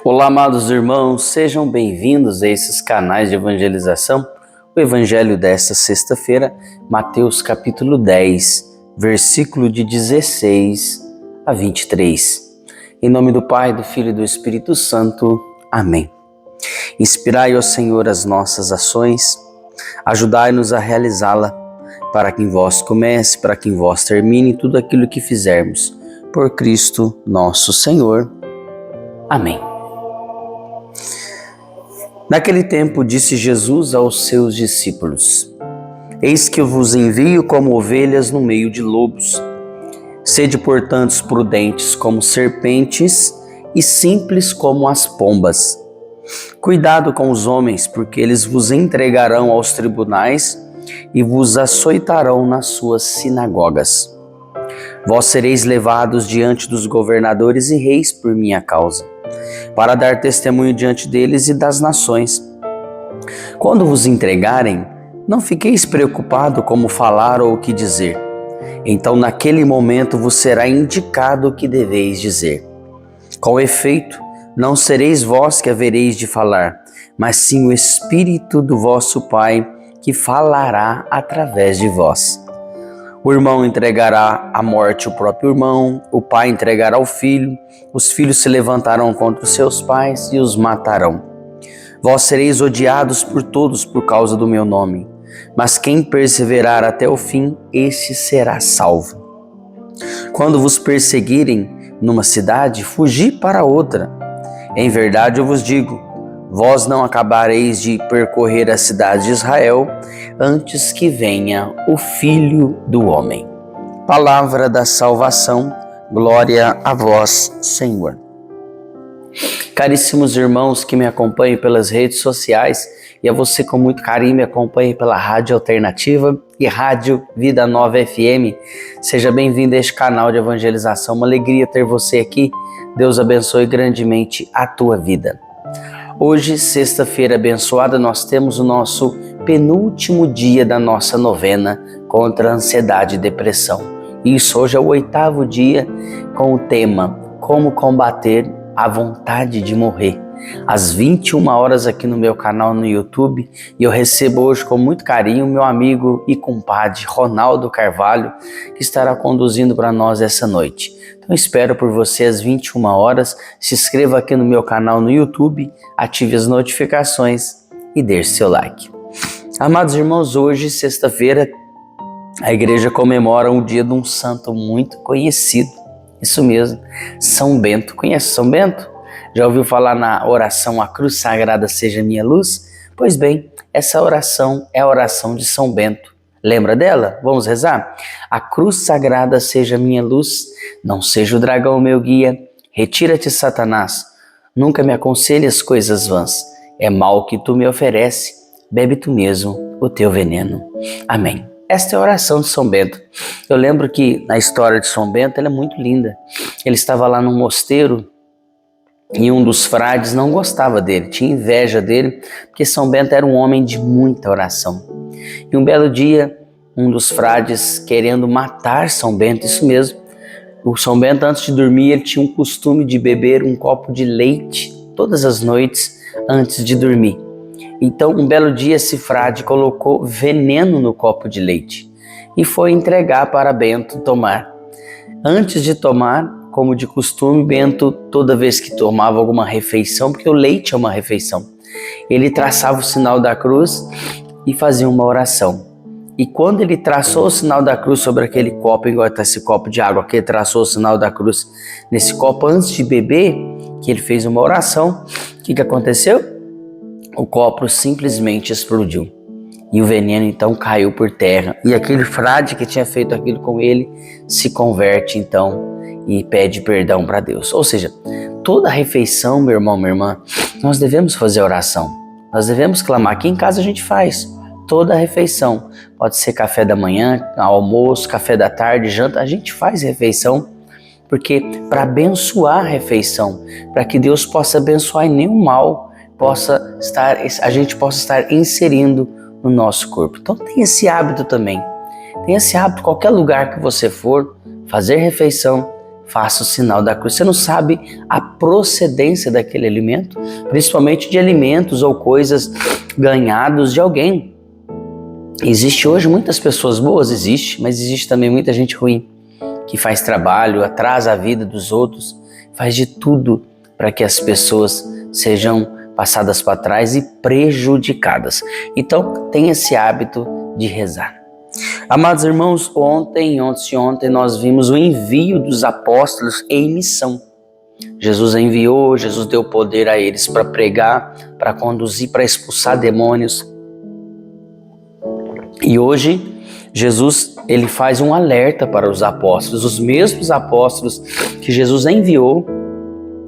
Olá, amados irmãos, sejam bem-vindos a esses canais de evangelização. O evangelho desta sexta-feira, Mateus capítulo 10, versículo de 16 a 23. Em nome do Pai, do Filho e do Espírito Santo. Amém. Inspirai, ó Senhor, as nossas ações, ajudai-nos a realizá-la, para que em vós comece, para que em vós termine tudo aquilo que fizermos. Por Cristo nosso Senhor. Amém. Naquele tempo disse Jesus aos seus discípulos: Eis que eu vos envio como ovelhas no meio de lobos. Sede, portanto, prudentes como serpentes e simples como as pombas. Cuidado com os homens, porque eles vos entregarão aos tribunais e vos açoitarão nas suas sinagogas. Vós sereis levados diante dos governadores e reis por minha causa, para dar testemunho diante deles e das nações. Quando vos entregarem, não fiqueis preocupado como falar ou o que dizer. Então, naquele momento, vos será indicado o que deveis dizer. Com efeito, não sereis vós que havereis de falar, mas sim o Espírito do vosso Pai, que falará através de vós. O irmão entregará à morte o próprio irmão, o pai entregará o filho, os filhos se levantarão contra os seus pais e os matarão. Vós sereis odiados por todos por causa do meu nome, mas quem perseverar até o fim, esse será salvo. Quando vos perseguirem numa cidade, fugi para outra. Em verdade eu vos digo, vós não acabareis de percorrer a cidade de Israel antes que venha o Filho do Homem. Palavra da salvação, glória a vós, Senhor. Caríssimos irmãos que me acompanham pelas redes sociais e a você com muito carinho me acompanhe pela Rádio Alternativa e Rádio Vida Nova FM, seja bem-vindo a este canal de evangelização. Uma alegria ter você aqui. Deus abençoe grandemente a tua vida. Hoje, sexta-feira abençoada, nós temos o nosso penúltimo dia da nossa novena contra a ansiedade e depressão. Isso, hoje é o 8º dia com o tema Como combater a vontade de morrer. Às 21 horas aqui no meu canal no YouTube, e eu recebo hoje com muito carinho meu amigo e compadre Ronaldo Carvalho, que estará conduzindo para nós essa noite. Então espero por você às 21 horas, se inscreva aqui no meu canal no YouTube, ative as notificações e deixe seu like. Amados irmãos, hoje, sexta-feira, a igreja comemora um dia de um santo muito conhecido. Isso mesmo, São Bento. Conhece São Bento? Já ouviu falar na oração A Cruz Sagrada Seja Minha Luz? Pois bem, essa oração é a oração de São Bento. Lembra dela? Vamos rezar? A cruz sagrada seja minha luz, não seja o dragão meu guia. Retira-te, Satanás, nunca me aconselhes coisas vãs. É mal que tu me oferece, bebe tu mesmo o teu veneno. Amém. Esta é a oração de São Bento. Eu lembro que na história de São Bento ela é muito linda. Ele estava lá num mosteiro e um dos frades não gostava dele, tinha inveja dele, porque São Bento era um homem de muita oração. E um belo dia, um dos frades querendo matar São Bento, isso mesmo, o São Bento antes de dormir, ele tinha um costume de beber um copo de leite todas as noites antes de dormir. Então, um belo dia, esse frade colocou veneno no copo de leite e foi entregar para Bento tomar. Antes de tomar, como de costume, Bento, toda vez que tomava alguma refeição, porque o leite é uma refeição, ele traçava o sinal da cruz e fazia uma oração. E quando ele traçou o sinal da cruz sobre aquele copo, igual está esse copo de água, que ele traçou o sinal da cruz nesse copo antes de beber, que ele fez uma oração, o que aconteceu? O copo simplesmente explodiu. E o veneno então caiu por terra. E aquele frade que tinha feito aquilo com ele se converte então e pede perdão para Deus. Ou seja, toda refeição, meu irmão, minha irmã, nós devemos fazer oração. Nós devemos clamar. Aqui em casa a gente faz toda a refeição. Pode ser café da manhã, almoço, café da tarde, janta. A gente faz refeição porque para abençoar a refeição, para que Deus possa abençoar e nenhum mal a gente possa estar inserindo no nosso corpo. Então tem esse hábito também. Tem esse hábito, qualquer lugar que você for, fazer refeição, faça o sinal da cruz. Você não sabe a procedência daquele alimento, principalmente de alimentos ou coisas ganhados de alguém. Existe hoje muitas pessoas boas, existe, mas existe também muita gente ruim, que faz trabalho, atrasa a vida dos outros, faz de tudo para que as pessoas sejam passadas para trás e prejudicadas. Então, tenha esse hábito de rezar. Amados irmãos, ontem nós vimos o envio dos apóstolos em missão. Jesus enviou, Jesus deu poder a eles para pregar, para conduzir, para expulsar demônios. E hoje, Jesus ele faz um alerta para os apóstolos, os mesmos apóstolos que Jesus enviou,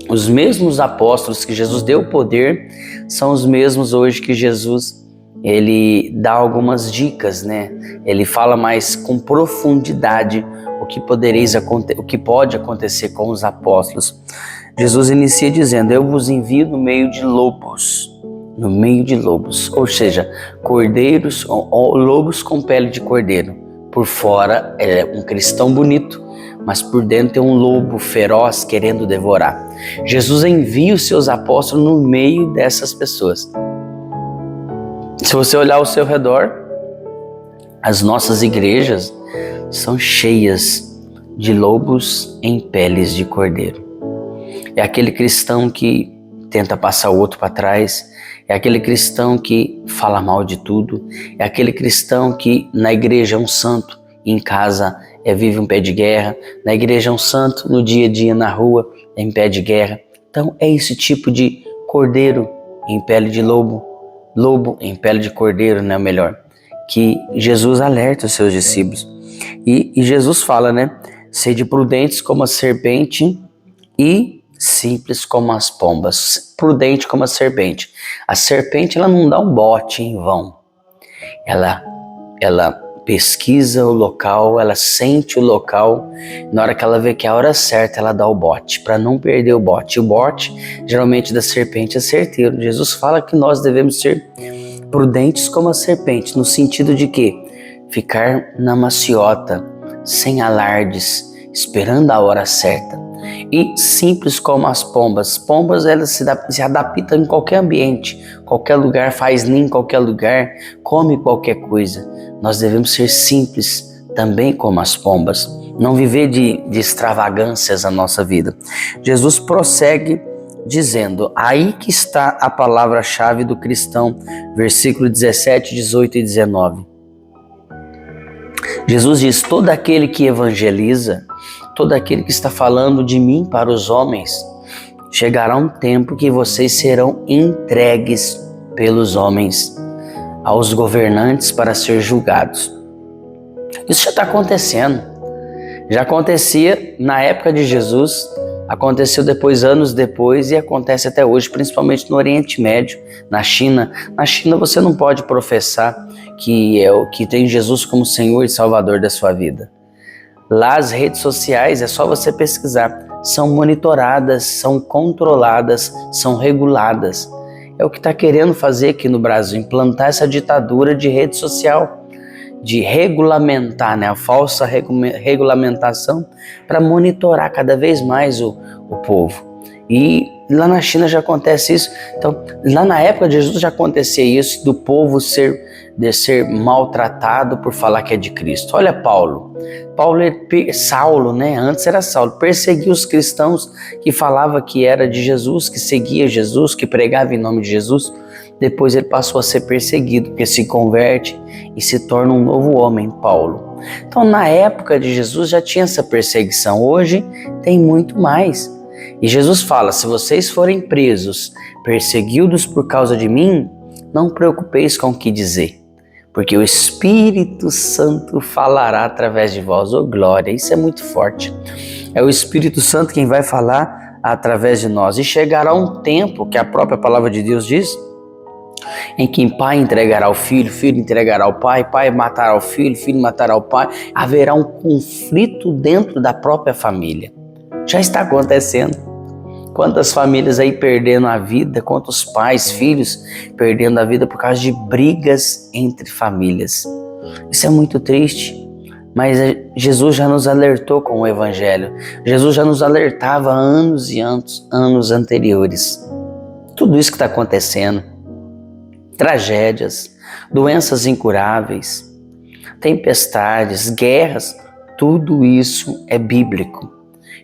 os mesmos apóstolos que Jesus deu poder, são os mesmos hoje que Jesus ele dá algumas dicas, né? Ele fala mais com profundidade o que pode acontecer com os apóstolos. Jesus inicia dizendo: eu vos envio no meio de lobos, ou seja, cordeiros ou lobos com pele de cordeiro. Por fora é um cristão bonito, mas por dentro é um lobo feroz querendo devorar. Jesus envia os seus apóstolos no meio dessas pessoas. Se você olhar ao seu redor, as nossas igrejas são cheias de lobos em peles de cordeiro. É aquele cristão que tenta passar o outro para trás, é aquele cristão que fala mal de tudo, é aquele cristão que na igreja é um santo, em casa vive um pé de guerra, na igreja é um santo, no dia a dia na rua é em pé de guerra. Então é esse tipo de cordeiro em pele de lobo em pele de cordeiro, né, melhor, que Jesus alerta os seus discípulos. E Jesus fala, né, sede prudentes como a serpente e simples como as pombas. Prudente como a serpente. A serpente, ela não dá um bote em vão. Ela pesquisa o local, ela sente o local. Na hora que ela vê que é a hora certa, ela dá o bote, para não perder o bote. O bote, geralmente da serpente, é certeiro. Jesus fala que nós devemos ser prudentes como a serpente, no sentido de que ficar na maciota, sem alardes, esperando a hora certa. E simples como as pombas. Pombas, elas se adaptam em qualquer ambiente, qualquer lugar, faz ninho em qualquer lugar, come qualquer coisa. Nós devemos ser simples também como as pombas, não viver de extravagâncias na nossa vida. Jesus prossegue dizendo, aí que está a palavra-chave do cristão, versículo 17, 18 e 19. Jesus diz, todo aquele que evangeliza, todo aquele que está falando de mim para os homens, chegará um tempo que vocês serão entregues pelos homens aos governantes para ser julgados. Isso já está acontecendo. Já acontecia na época de Jesus, aconteceu depois, anos depois, e acontece até hoje, principalmente no Oriente Médio, na China. Na China você não pode professar que tem Jesus como Senhor e Salvador da sua vida. Lá as redes sociais, é só você pesquisar, são monitoradas, são controladas, são reguladas. É o que está querendo fazer aqui no Brasil, implantar essa ditadura de rede social, de regulamentar, né, a falsa regulamentação para monitorar cada vez mais o povo. E lá na China já acontece isso. Então, lá na época de Jesus já acontecia isso, do povo ser maltratado por falar que é de Cristo. Olha Saulo, né? Antes era Saulo, perseguia os cristãos que falava que era de Jesus, que seguia Jesus, que pregava em nome de Jesus. Depois ele passou a ser perseguido, porque se converte e se torna um novo homem, Paulo. Então, na época de Jesus já tinha essa perseguição, hoje tem muito mais. E Jesus fala, se vocês forem presos, perseguidos por causa de mim, não preocupeis com o que dizer, porque o Espírito Santo falará através de vós. Oh, glória, isso é muito forte. É o Espírito Santo quem vai falar através de nós. E chegará um tempo, que a própria palavra de Deus diz, em que pai entregará ao filho, filho entregará ao pai, pai matará o filho, filho matará o pai. Haverá um conflito dentro da própria família. Já está acontecendo. Quantas famílias aí perdendo a vida, quantos pais, filhos perdendo a vida por causa de brigas entre famílias. Isso é muito triste, mas Jesus já nos alertou com o Evangelho. Jesus já nos alertava há anos e anos anteriores. Tudo isso que está acontecendo, tragédias, doenças incuráveis, tempestades, guerras, tudo isso é bíblico.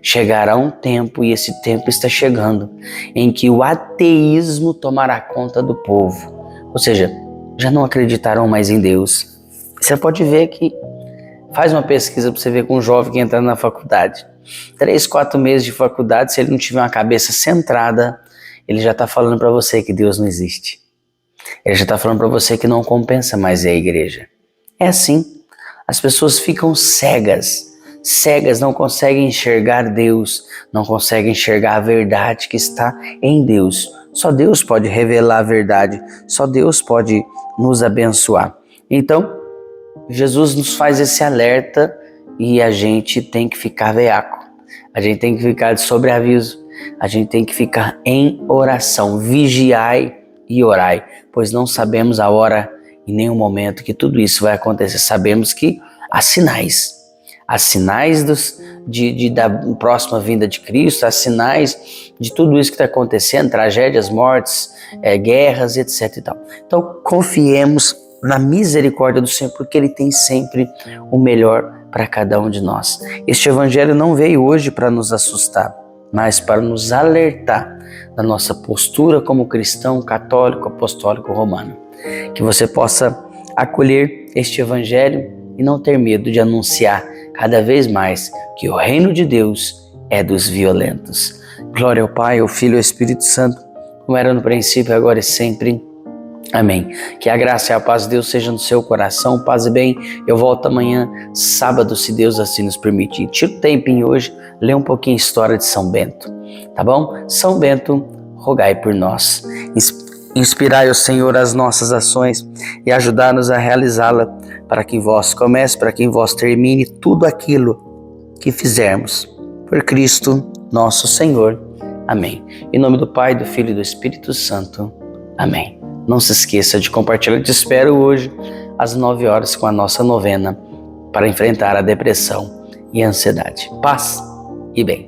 Chegará um tempo, e esse tempo está chegando, em que o ateísmo tomará conta do povo. Ou seja, já não acreditarão mais em Deus. Você pode ver que, faz uma pesquisa para você ver com um jovem que entra na faculdade. 3, 4 meses de faculdade, se ele não tiver uma cabeça centrada, ele já está falando para você que Deus não existe. Ele já está falando para você que não compensa mais ir à igreja. É assim, as pessoas ficam cegas, não conseguem enxergar Deus, não conseguem enxergar a verdade que está em Deus. Só Deus pode revelar a verdade, só Deus pode nos abençoar. Então, Jesus nos faz esse alerta e a gente tem que ficar veaco, a gente tem que ficar de sobreaviso, a gente tem que ficar em oração, vigiai e orai, pois não sabemos a hora e nem o momento que tudo isso vai acontecer. Sabemos que há sinais da próxima vinda de Cristo, há sinais de tudo isso que está acontecendo, tragédias, mortes, guerras, etc. e tal. Então confiemos na misericórdia do Senhor, porque Ele tem sempre o melhor para cada um de nós. Este Evangelho não veio hoje para nos assustar, mas para nos alertar da nossa postura como cristão, católico, apostólico, romano. Que você possa acolher este Evangelho e não ter medo de anunciar cada vez mais que o reino de Deus é dos violentos. Glória ao Pai, ao Filho e ao Espírito Santo, como era no princípio, agora e sempre. Amém. Que a graça e a paz de Deus sejam no seu coração. Paz e bem. Eu volto amanhã, sábado, se Deus assim nos permitir. Tira um tempinho hoje, lê um pouquinho a história de São Bento. Tá bom? São Bento, rogai por nós. Inspirai o Senhor as nossas ações e ajudar-nos a realizá-la, para que em vós comece, para que em vós termine tudo aquilo que fizermos. Por Cristo nosso Senhor. Amém. Em nome do Pai, do Filho e do Espírito Santo. Amém. Não se esqueça de compartilhar. Te espero hoje às 9 horas com a nossa novena para enfrentar a depressão e a ansiedade. Paz e bem.